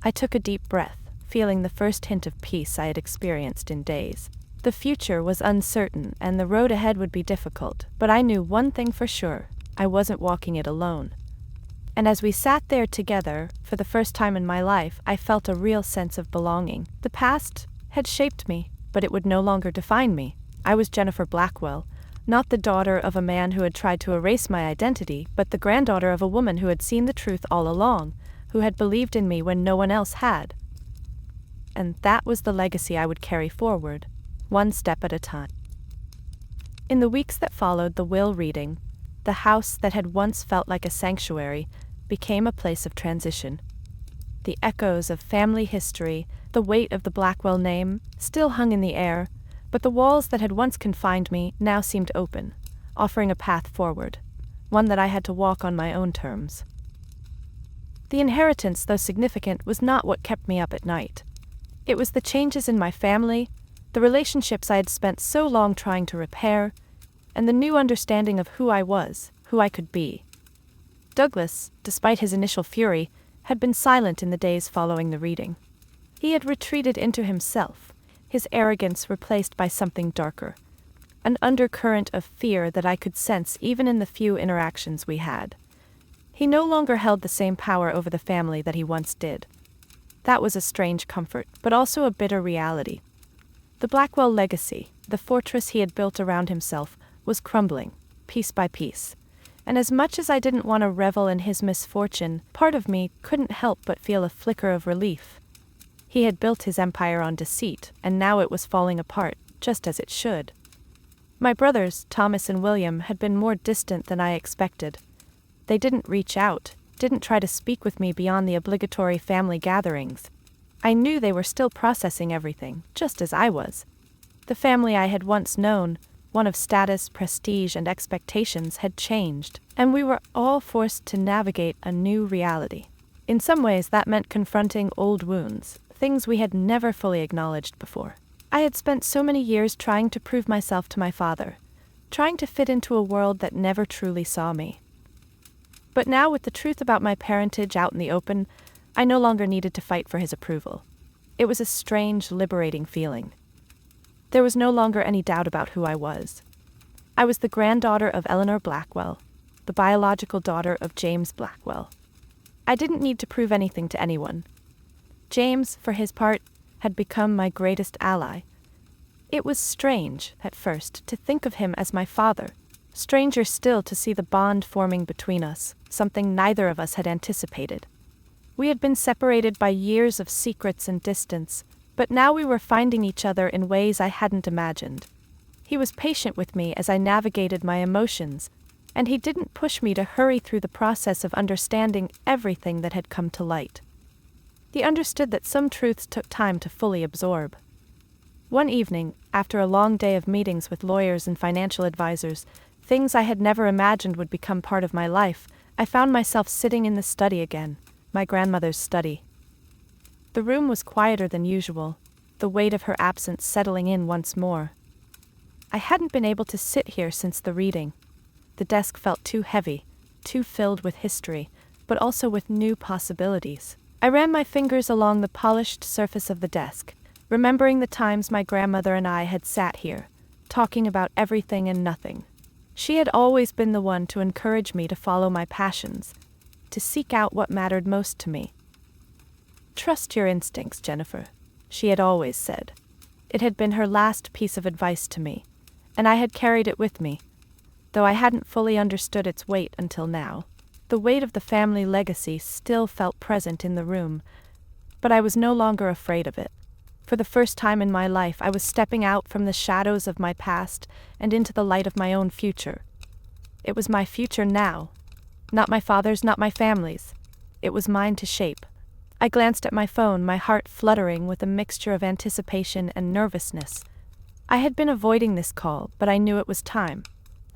I took a deep breath, feeling the first hint of peace I had experienced in days. The future was uncertain and the road ahead would be difficult, but I knew one thing for sure, I wasn't walking it alone. And as we sat there together, for the first time in my life, I felt a real sense of belonging. The past had shaped me, but it would no longer define me. I was Jennifer Blackwell, not the daughter of a man who had tried to erase my identity, but the granddaughter of a woman who had seen the truth all along, who had believed in me when no one else had. And that was the legacy I would carry forward, one step at a time. In the weeks that followed the will reading, the house that had once felt like a sanctuary became a place of transition. The echoes of family history, the weight of the Blackwell name, still hung in the air, but the walls that had once confined me now seemed open, offering a path forward, one that I had to walk on my own terms. The inheritance, though significant, was not what kept me up at night. It was the changes in my family, the relationships I had spent so long trying to repair, and the new understanding of who I was, who I could be. Douglas, despite his initial fury, had been silent in the days following the reading. He had retreated into himself, his arrogance replaced by something darker, an undercurrent of fear that I could sense even in the few interactions we had. He no longer held the same power over the family that he once did. That was a strange comfort, but also a bitter reality. The Blackwell legacy, the fortress he had built around himself, was crumbling, piece by piece. And as much as I didn't want to revel in his misfortune, part of me couldn't help but feel a flicker of relief. He had built his empire on deceit, and now it was falling apart, just as it should. My brothers, Thomas and William, had been more distant than I expected. They didn't reach out, didn't try to speak with me beyond the obligatory family gatherings. I knew they were still processing everything, just as I was. The family I had once known, one of status, prestige, and expectations, had changed, and we were all forced to navigate a new reality. In some ways, that meant confronting old wounds, things we had never fully acknowledged before. I had spent so many years trying to prove myself to my father, trying to fit into a world that never truly saw me. But now, with the truth about my parentage out in the open, I no longer needed to fight for his approval. It was a strange, liberating feeling. There was no longer any doubt about who I was. I was the granddaughter of Eleanor Blackwell, the biological daughter of James Blackwell. I didn't need to prove anything to anyone. James, for his part, had become my greatest ally. It was strange, at first, to think of him as my father. Stranger still to see the bond forming between us, something neither of us had anticipated. We had been separated by years of secrets and distance, but now we were finding each other in ways I hadn't imagined. He was patient with me as I navigated my emotions, and he didn't push me to hurry through the process of understanding everything that had come to light. He understood that some truths took time to fully absorb. One evening, after a long day of meetings with lawyers and financial advisors, things I had never imagined would become part of my life, I found myself sitting in the study again, my grandmother's study. The room was quieter than usual, the weight of her absence settling in once more. I hadn't been able to sit here since the reading. The desk felt too heavy, too filled with history, but also with new possibilities. I ran my fingers along the polished surface of the desk, remembering the times my grandmother and I had sat here, talking about everything and nothing. She had always been the one to encourage me to follow my passions, to seek out what mattered most to me. "Trust your instincts, Jennifer," she had always said. It had been her last piece of advice to me, and I had carried it with me, though I hadn't fully understood its weight until now. The weight of the family legacy still felt present in the room, but I was no longer afraid of it. For the first time in my life, I was stepping out from the shadows of my past and into the light of my own future. It was my future now. Not my father's, not my family's. It was mine to shape. I glanced at my phone, my heart fluttering with a mixture of anticipation and nervousness. I had been avoiding this call, but I knew it was time.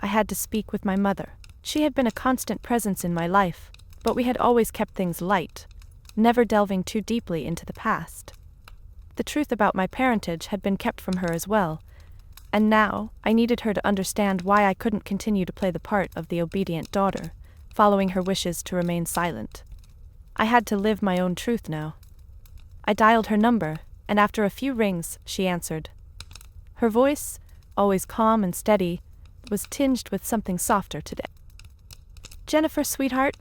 I had to speak with my mother. She had been a constant presence in my life, but we had always kept things light, never delving too deeply into the past. The truth about my parentage had been kept from her as well, and now I needed her to understand why I couldn't continue to play the part of the obedient daughter, following her wishes to remain silent. I had to live my own truth now. I dialed her number, and after a few rings, she answered. Her voice, always calm and steady, was tinged with something softer today. "Jennifer, sweetheart,"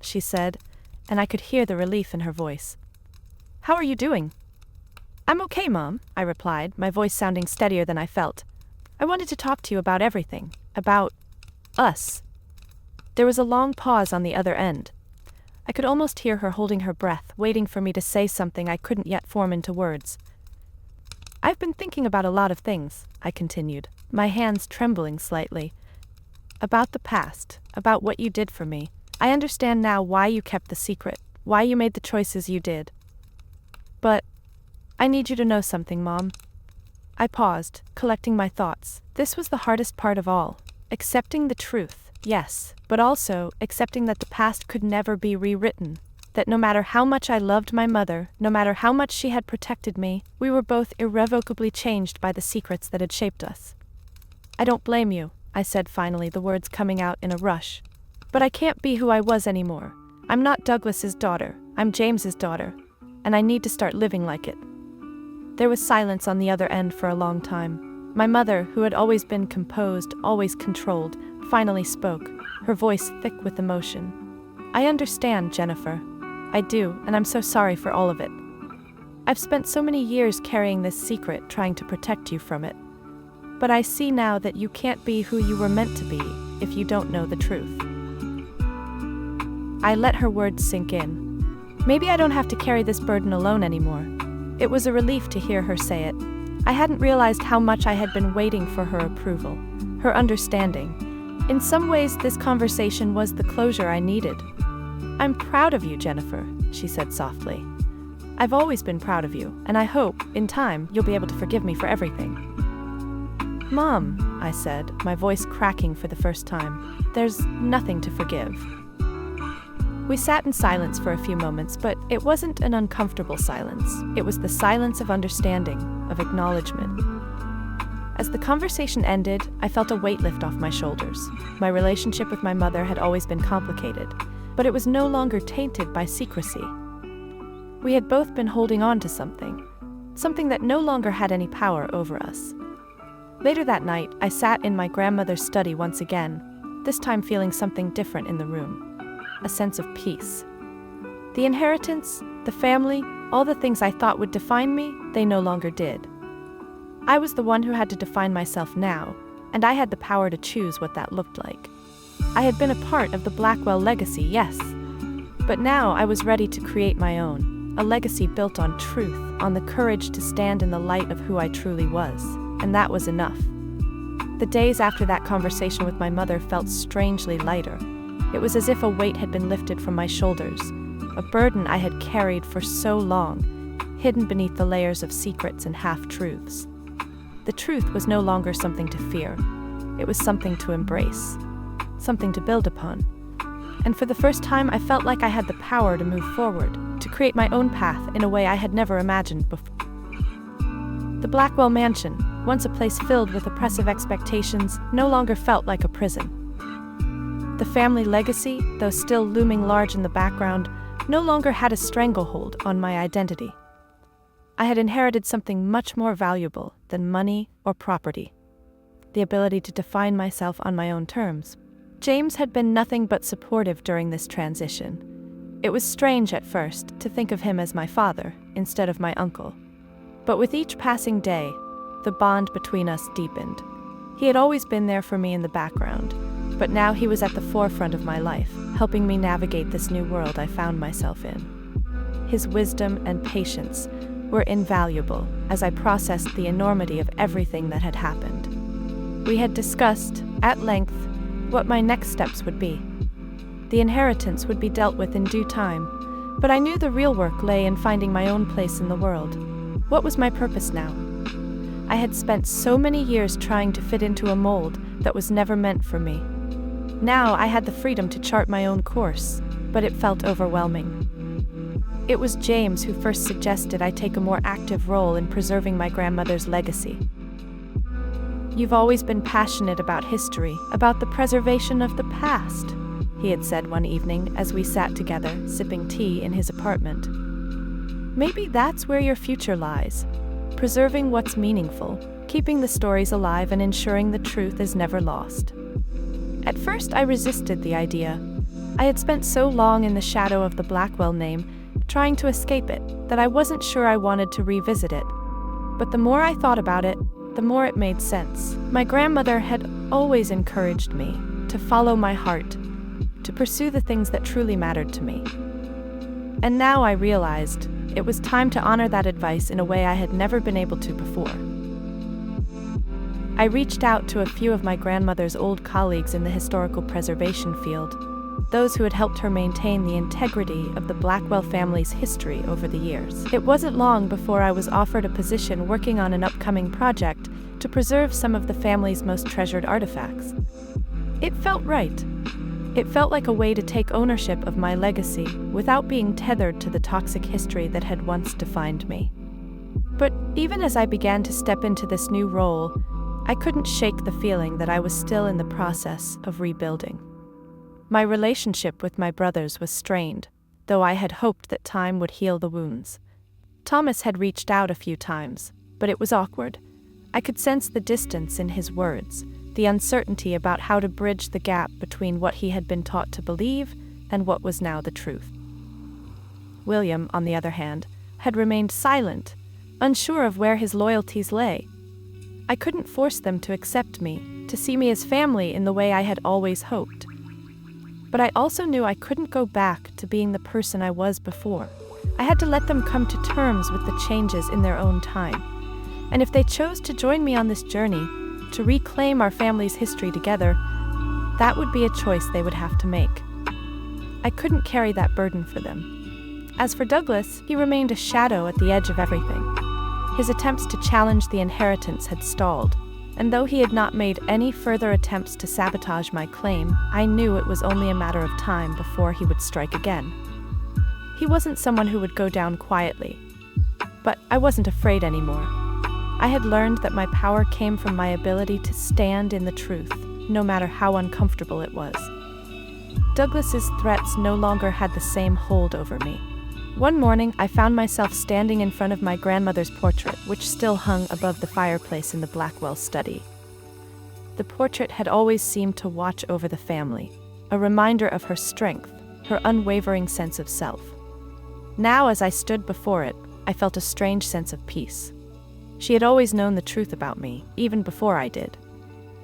she said, and I could hear the relief in her voice. "How are you doing?" "I'm okay, Mom," I replied, my voice sounding steadier than I felt. "I wanted to talk to you about everything, about us." There was a long pause on the other end. I could almost hear her holding her breath, waiting for me to say something I couldn't yet form into words. "I've been thinking about a lot of things," I continued, my hands trembling slightly. "About the past, about what you did for me. I understand now why you kept the secret, why you made the choices you did. But I need you to know something, Mom." I paused, collecting my thoughts. This was the hardest part of all. Accepting the truth, yes, but also accepting that the past could never be rewritten. That no matter how much I loved my mother, no matter how much she had protected me, we were both irrevocably changed by the secrets that had shaped us. "I don't blame you," I said finally, the words coming out in a rush. "But I can't be who I was anymore. I'm not Douglas's daughter, I'm James's daughter, and I need to start living like it." There was silence on the other end for a long time. My mother, who had always been composed, always controlled, finally spoke, her voice thick with emotion. "I understand, Jennifer. I do, and I'm so sorry for all of it. I've spent so many years carrying this secret, trying to protect you from it. But I see now that you can't be who you were meant to be if you don't know the truth." I let her words sink in. Maybe I don't have to carry this burden alone anymore. It was a relief to hear her say it. I hadn't realized how much I had been waiting for her approval, her understanding. In some ways, this conversation was the closure I needed. "I'm proud of you, Jennifer," she said softly. I've always been proud of you, and I hope, in time, you'll be able to forgive me for everything." "Mom," I said, my voice cracking for the first time, "there's nothing to forgive." We sat in silence for a few moments, but it wasn't an uncomfortable silence. It was the silence of understanding, of acknowledgement. As the conversation ended, I felt a weight lift off my shoulders. My relationship with my mother had always been complicated, but it was no longer tainted by secrecy. We had both been holding on to something that no longer had any power over us. Later that night, I sat in my grandmother's study once again, this time feeling something different in the room. A sense of peace. The inheritance, the family, all the things I thought would define me, they no longer did. I was the one who had to define myself now, and I had the power to choose what that looked like. I had been a part of the Blackwell legacy, yes, but now I was ready to create my own, a legacy built on truth, on the courage to stand in the light of who I truly was, and that was enough. The days after that conversation with my mother felt strangely lighter. It was as if a weight had been lifted from my shoulders, a burden I had carried for so long, hidden beneath the layers of secrets and half-truths. The truth was no longer something to fear. It was something to embrace, something to build upon. And for the first time, I felt like I had the power to move forward, to create my own path in a way I had never imagined before. The Blackwell mansion, once a place filled with oppressive expectations, no longer felt like a prison. The family legacy, though still looming large in the background, no longer had a stranglehold on my identity. I had inherited something much more valuable than money or property: the ability to define myself on my own terms. James had been nothing but supportive during this transition. It was strange at first to think of him as my father instead of my uncle. But with each passing day, the bond between us deepened. He had always been there for me in the background, but now he was at the forefront of my life, helping me navigate this new world I found myself in. His wisdom and patience were invaluable as I processed the enormity of everything that had happened. We had discussed, at length, what my next steps would be. The inheritance would be dealt with in due time, but I knew the real work lay in finding my own place in the world. What was my purpose now? I had spent so many years trying to fit into a mold that was never meant for me. Now I had the freedom to chart my own course, but it felt overwhelming. It was James who first suggested I take a more active role in preserving my grandmother's legacy. "You've always been passionate about history, about the preservation of the past," he had said one evening as we sat together, sipping tea in his apartment. "Maybe that's where your future lies, preserving what's meaningful, keeping the stories alive and ensuring the truth is never lost." At first, I resisted the idea. I had spent so long in the shadow of the Blackwell name, trying to escape it, that I wasn't sure I wanted to revisit it. But the more I thought about it, the more it made sense. My grandmother had always encouraged me to follow my heart, to pursue the things that truly mattered to me. And now I realized it was time to honor that advice in a way I had never been able to before. I reached out to a few of my grandmother's old colleagues in the historical preservation field, those who had helped her maintain the integrity of the Blackwell family's history over the years. It wasn't long before I was offered a position working on an upcoming project to preserve some of the family's most treasured artifacts. It felt right. It felt like a way to take ownership of my legacy without being tethered to the toxic history that had once defined me. But even as I began to step into this new role, I couldn't shake the feeling that I was still in the process of rebuilding. My relationship with my brothers was strained, though I had hoped that time would heal the wounds. Thomas had reached out a few times, but it was awkward. I could sense the distance in his words, the uncertainty about how to bridge the gap between what he had been taught to believe and what was now the truth. William, on the other hand, had remained silent, unsure of where his loyalties lay. I couldn't force them to accept me, to see me as family in the way I had always hoped. But I also knew I couldn't go back to being the person I was before. I had to let them come to terms with the changes in their own time. And if they chose to join me on this journey, to reclaim our family's history together, that would be a choice they would have to make. I couldn't carry that burden for them. As for Douglas, he remained a shadow at the edge of everything. His attempts to challenge the inheritance had stalled, and though he had not made any further attempts to sabotage my claim, I knew it was only a matter of time before he would strike again. He wasn't someone who would go down quietly, but I wasn't afraid anymore. I had learned that my power came from my ability to stand in the truth, no matter how uncomfortable it was. Douglas's threats no longer had the same hold over me. One morning, I found myself standing in front of my grandmother's portrait, which still hung above the fireplace in the Blackwell study. The portrait had always seemed to watch over the family, a reminder of her strength, her unwavering sense of self. Now, as I stood before it, I felt a strange sense of peace. She had always known the truth about me, even before I did.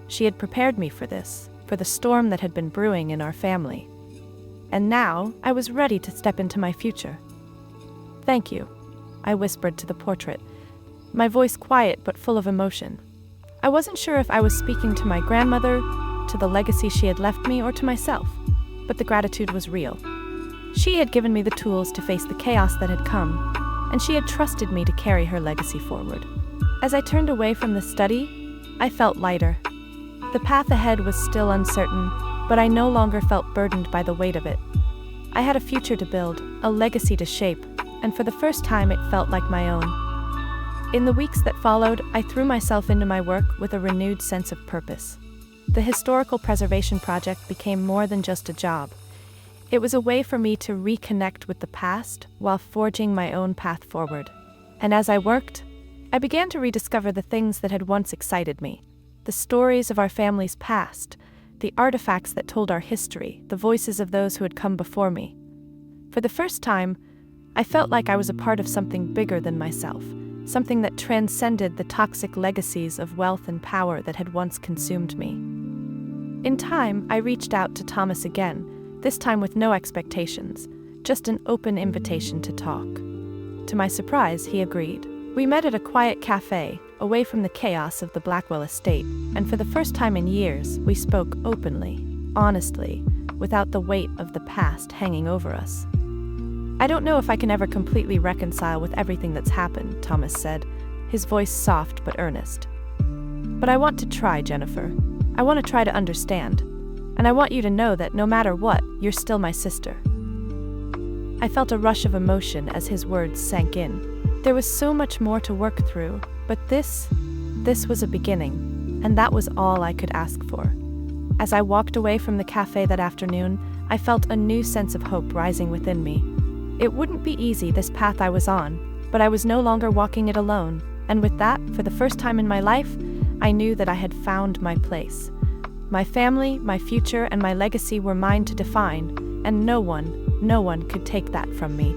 She had prepared me for this, for the storm that had been brewing in our family. And now, I was ready to step into my future. "Thank you," I whispered to the portrait, my voice quiet but full of emotion. I wasn't sure if I was speaking to my grandmother, to the legacy she had left me, or to myself, but the gratitude was real. She had given me the tools to face the chaos that had come, and she had trusted me to carry her legacy forward. As I turned away from the study, I felt lighter. The path ahead was still uncertain, but I no longer felt burdened by the weight of it. I had a future to build, a legacy to shape, and for the first time it felt like my own. In the weeks that followed, I threw myself into my work with a renewed sense of purpose. The historical preservation project became more than just a job. It was a way for me to reconnect with the past while forging my own path forward. And as I worked, I began to rediscover the things that had once excited me. The stories of our family's past, the artifacts that told our history, the voices of those who had come before me. For the first time, I felt like I was a part of something bigger than myself, something that transcended the toxic legacies of wealth and power that had once consumed me. In time, I reached out to Thomas again, this time with no expectations, just an open invitation to talk. To my surprise, he agreed. We met at a quiet cafe, away from the chaos of the Blackwell estate, and for the first time in years, we spoke openly, honestly, without the weight of the past hanging over us. "I don't know if I can ever completely reconcile with everything that's happened," Thomas said, his voice soft but earnest. "But I want to try, Jennifer. I want to try to understand. And I want you to know that no matter what, you're still my sister." I felt a rush of emotion as his words sank in. There was so much more to work through, but this was a beginning, and that was all I could ask for. As I walked away from the cafe that afternoon, I felt a new sense of hope rising within me. It wouldn't be easy, this path I was on, but I was no longer walking it alone, and with that, for the first time in my life, I knew that I had found my place. My family, my future, and my legacy were mine to define, and no one could take that from me.